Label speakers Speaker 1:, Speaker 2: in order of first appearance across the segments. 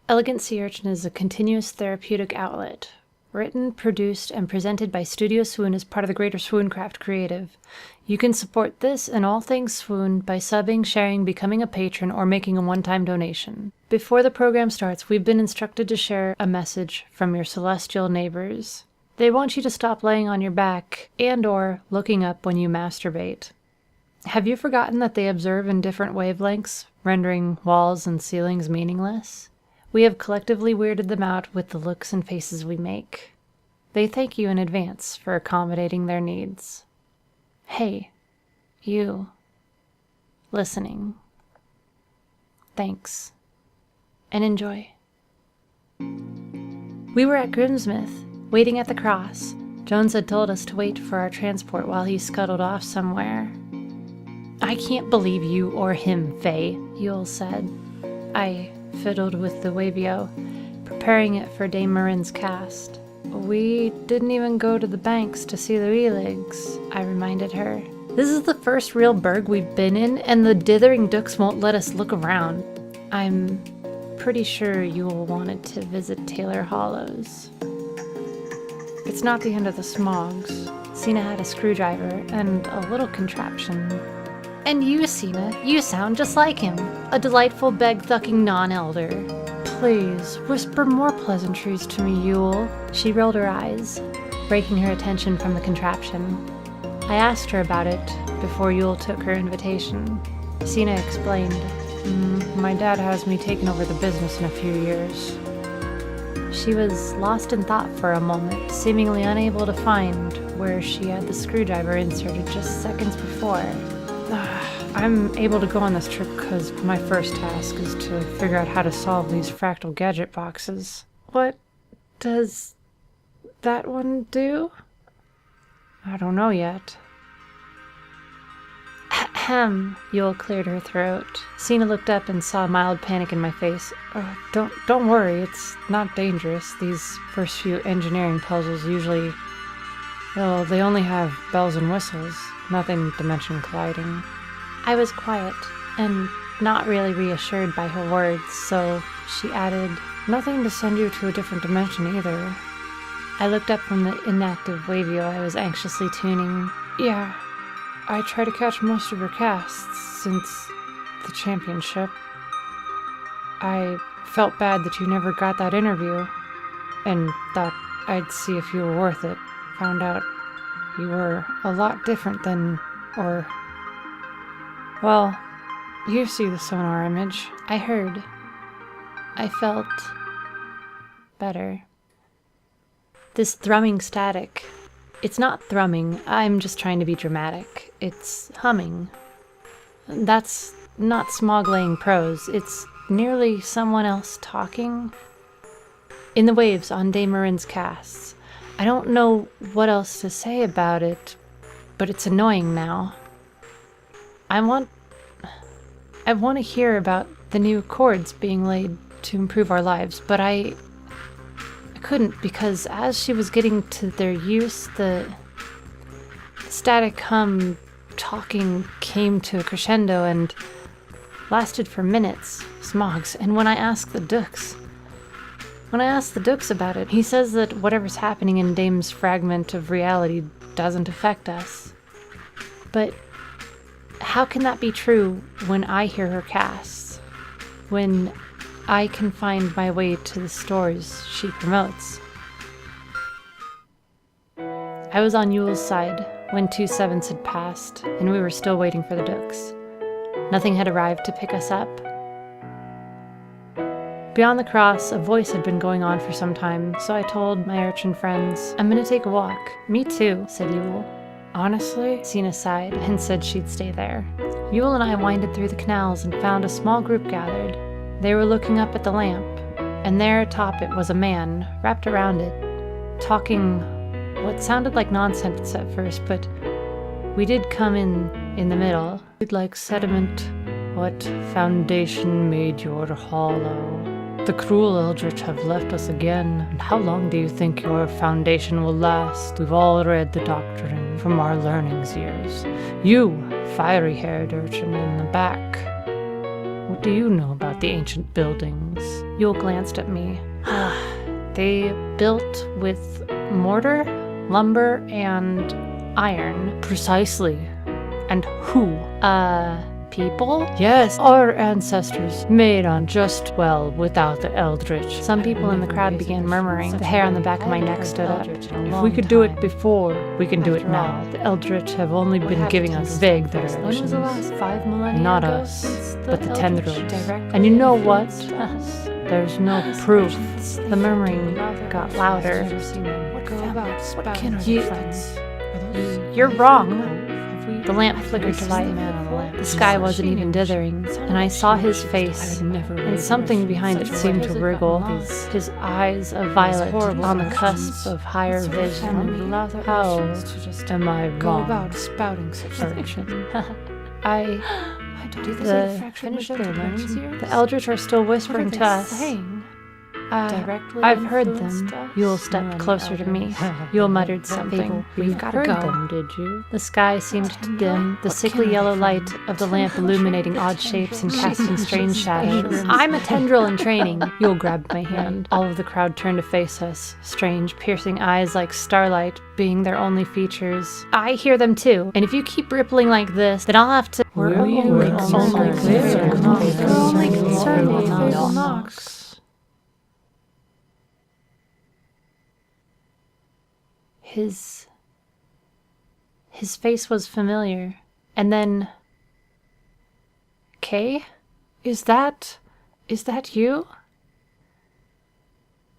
Speaker 1: Elegant Sea Urchin is a continuous therapeutic outlet. Written, produced, and presented by Studio Swoon as part of the greater Swooncraft Creative. You can support this and all things Swoon by subbing, sharing, becoming a patron, or making a one-time donation. Before the program starts, we've been instructed to share a message from your celestial neighbors. They want you to stop laying on your back and/or looking up when you masturbate. Have you forgotten that they observe in different wavelengths, rendering walls and ceilings meaningless? We have collectively weirded them out with the looks and faces we make. They thank you in advance for accommodating their needs. Hey, you, listening. Thanks, and enjoy. We were at Grimsmith, waiting at the cross. Jones had told us to wait for our transport while he scuttled off somewhere. I can't believe you or him, Faye, Yule said. I fiddled with the Wavio, preparing it for Dame Marin's cast. We didn't even go to the banks to see the Wheeligs, I reminded her. This is the first real burg we've been in, and the dithering dooks won't let us look around. I'm pretty sure Yule wanted to visit Taylor Hollows. It's not the end of the Smogs. Sina had a screwdriver and a little contraption. And you, Sina, you sound just like him. A delightful beg-thucking non-elder. Please, whisper more pleasantries to me, Yule. She rolled her eyes, breaking her attention from the contraption. I asked her about it before Yule took her invitation. Sina explained, my dad has me taking over the business in a few years. She was lost in thought for a moment, seemingly unable to find where she had the screwdriver inserted just seconds before. I'm able to go on this trip because my first task is to figure out how to solve these fractal gadget boxes. What does that one do? I don't know yet. Ahem, Yule cleared her throat. Sina looked up and saw mild panic in my face. Don't worry, it's not dangerous. These first few engineering puzzles usually... well, they only have bells and whistles, nothing dimension colliding. I was quiet, and not really reassured by her words, so she added, nothing to send you to a different dimension either. I looked up from the inactive Wavio I was anxiously tuning. Yeah, I try to catch most of your casts since the championship. I felt bad that you never got that interview, and thought I'd see if you were worth it. Found out you were a lot different than, or... well, you see the sonar image. I heard. I felt... better. This thrumming static. It's not thrumming, I'm just trying to be dramatic. It's humming. That's not smog-laying prose, it's nearly someone else talking. In the waves on Dame Marin's casts. I don't know what else to say about it, but it's annoying now. I want to hear about the new chords being laid to improve our lives, but I couldn't because as she was getting to their use, the static hum talking came to a crescendo and lasted for minutes, Smogs, and when I asked the Dooks about it, he says that whatever's happening in Dame's fragment of reality doesn't affect us. But how can that be true when I hear her casts? When I can find my way to the stores she promotes? I was on Yule's side when 2 sevens had passed, and we were still waiting for the Dooks. Nothing had arrived to pick us up. Beyond the cross, a voice had been going on for some time, so I told my urchin friends, I'm gonna take a walk. Me too, said Yule. Honestly, Sina sighed and said she'd stay there. Yule and I winded through the canals and found a small group gathered. They were looking up at the lamp, and there atop it was a man, wrapped around it, talking what sounded like nonsense at first, but we did come in the middle. Like sediment, what foundation made your hollow? The cruel eldritch have left us again, and how long do you think your foundation will last? We've all read the doctrine from our learnings years. You, fiery-haired urchin in the back, what do you know about the ancient buildings? Yule glanced at me. They built with mortar, lumber, and iron.
Speaker 2: Precisely.
Speaker 1: And who? People?
Speaker 2: Yes, our ancestors made on just, well, without the Eldritch.
Speaker 1: Some people in the crowd began murmuring. The hair on the back of my neck stood up.
Speaker 2: If we could do it before, we can do it now. The Eldritch have only been giving us vague directions.
Speaker 1: When was the last 5 millennia
Speaker 2: Not
Speaker 1: ago
Speaker 2: us,
Speaker 1: since
Speaker 2: but the tendrils.
Speaker 1: directly
Speaker 2: And you know what?
Speaker 1: influenced us?
Speaker 2: There's no proof.
Speaker 1: The murmuring got louder. You're wrong. The lamp flickered to life. The sky wasn't even dithering, and I saw his face, and something behind it seemed to wriggle. His eyes of violet on the cusp of higher vision.
Speaker 2: How am I wrong?
Speaker 1: Urchin. Finished their learnings here? The Eldritch are still whispering to us. I've heard them. Yule stepped closer to me. Yule muttered something. We've got to
Speaker 2: Heard
Speaker 1: go.
Speaker 2: them, did you?
Speaker 1: The sky seemed to dim, the sickly yellow light of the lamp illuminating odd shapes and casting strange shadows. I'm a tendril in training. Yule grabbed my hand. All of the crowd turned to face us, strange, piercing eyes like starlight being their only features. I hear them too, and if you keep rippling like this, then I'll have to...
Speaker 2: We're only concerned with Fatal Knox.
Speaker 1: His face was familiar. And then... Kay? Is that you?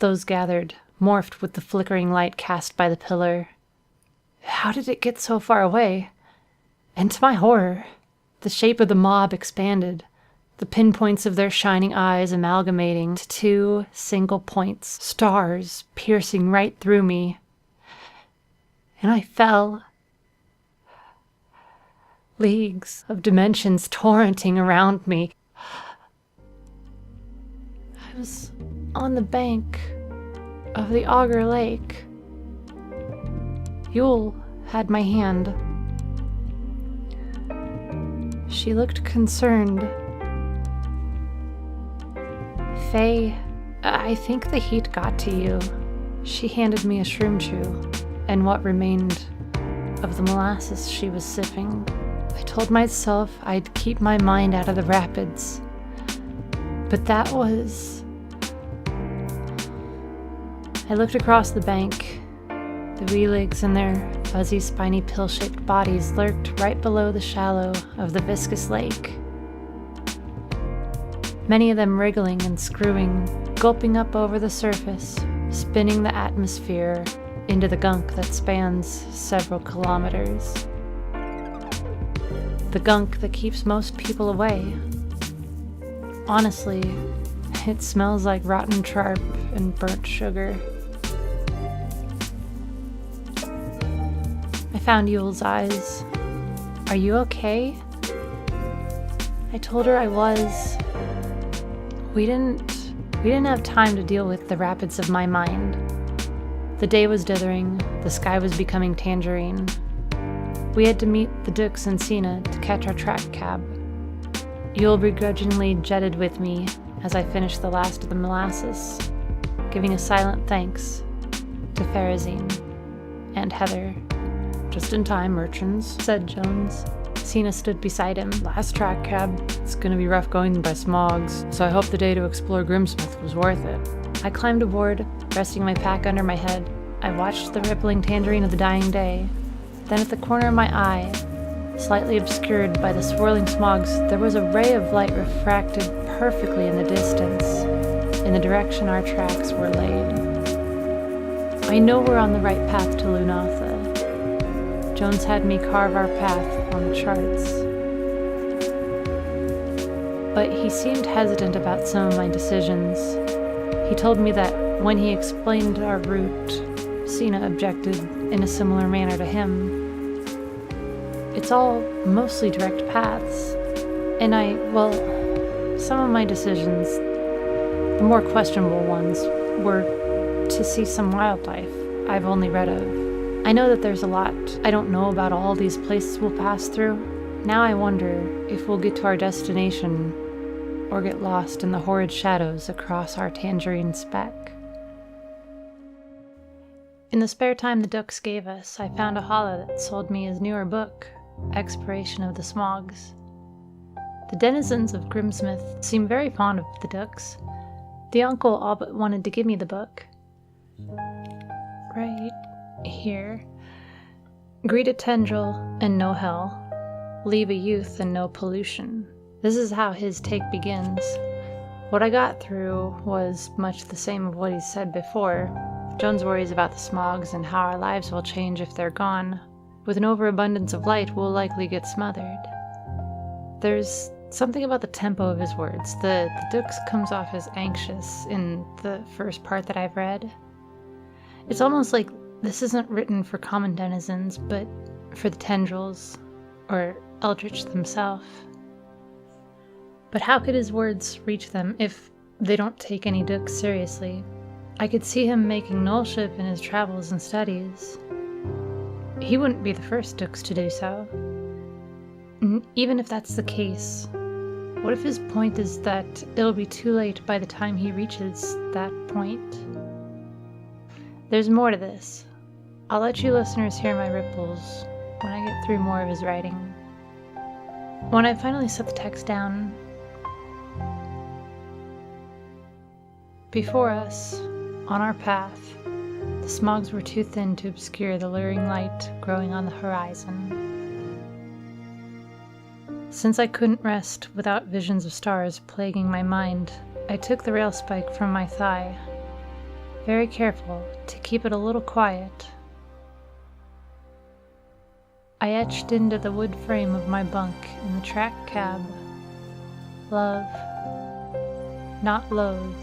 Speaker 1: Those gathered, morphed with the flickering light cast by the pillar. How did it get so far away? And to my horror, the shape of the mob expanded, the pinpoints of their shining eyes amalgamating to 2 single points, stars piercing right through me. And I fell. Leagues of dimensions torrenting around me. I was on the bank of the Augur Lake. Yule had my hand. She looked concerned. Faye, I think the heat got to you. She handed me a shroom chew and what remained of the molasses she was sipping. I told myself I'd keep my mind out of the rapids. But that was... I looked across the bank. The Weeligs and their fuzzy, spiny, pill-shaped bodies lurked right below the shallow of the viscous lake. Many of them wriggling and screwing, gulping up over the surface, spinning the atmosphere into the gunk that spans several kilometers. The gunk that keeps most people away. Honestly, it smells like rotten charp and burnt sugar. I found Yule's eyes. Are you okay? I told her I was. We didn't have time to deal with the rapids of my mind. The day was dithering, the sky was becoming tangerine. We had to meet the Dukes and Sina to catch our track cab. Yule begrudgingly jetted with me as I finished the last of the molasses, giving a silent thanks to Fraziling and Heather.
Speaker 2: Just in time, Urchins,
Speaker 1: Said Jones. Sina stood beside him.
Speaker 2: Last track cab. It's gonna be rough going by smogs, so I hope the day to explore Grimsmith was worth it.
Speaker 1: I climbed aboard, resting my pack under my head. I watched the rippling tangerine of the dying day. Then at the corner of my eye, slightly obscured by the swirling smogs, there was a ray of light refracted perfectly in the distance, in the direction our tracks were laid. I know we're on the right path to Lunatha. Jones had me carve our path on the charts. But he seemed hesitant about some of my decisions. He told me that when he explained our route, Sina objected in a similar manner to him. It's all mostly direct paths. And some of my decisions, the more questionable ones, were to see some wildlife I've only read of. I know that there's a lot I don't know about all these places we'll pass through. Now I wonder if we'll get to our destination or get lost in the horrid shadows across our tangerine speck. In the spare time the Dooks gave us, I found a hollow that sold me his newer book, Exploration of the Smogs. The denizens of Grimsmith seem very fond of the Dooks. The uncle all but wanted to give me the book. Right here. Greet a tendril and no hell. Leave a youth and no pollution. This is how his take begins. What I got through was much the same of what he said before. Jones worries about the smogs and how our lives will change if they're gone. With an overabundance of light, we'll likely get smothered. There's something about the tempo of his words. The Dooks comes off as anxious in the first part that I've read. It's almost like this isn't written for common denizens, but for the tendrils, or Eldritch themselves. But how could his words reach them if they don't take any Dooks seriously? I could see him making nullship in his travels and studies. He wouldn't be the first Dooks to do so. Even if that's the case, what if his point is that it'll be too late by the time he reaches that point? There's more to this. I'll let you listeners hear my ripples when I get through more of his writing. When I finally set the text down, before us, on our path, the smogs were too thin to obscure the luring light growing on the horizon. Since I couldn't rest without visions of stars plaguing my mind, I took the rail spike from my thigh, very careful to keep it a little quiet. I etched into the wood frame of my bunk in the track cab, love, not loathe.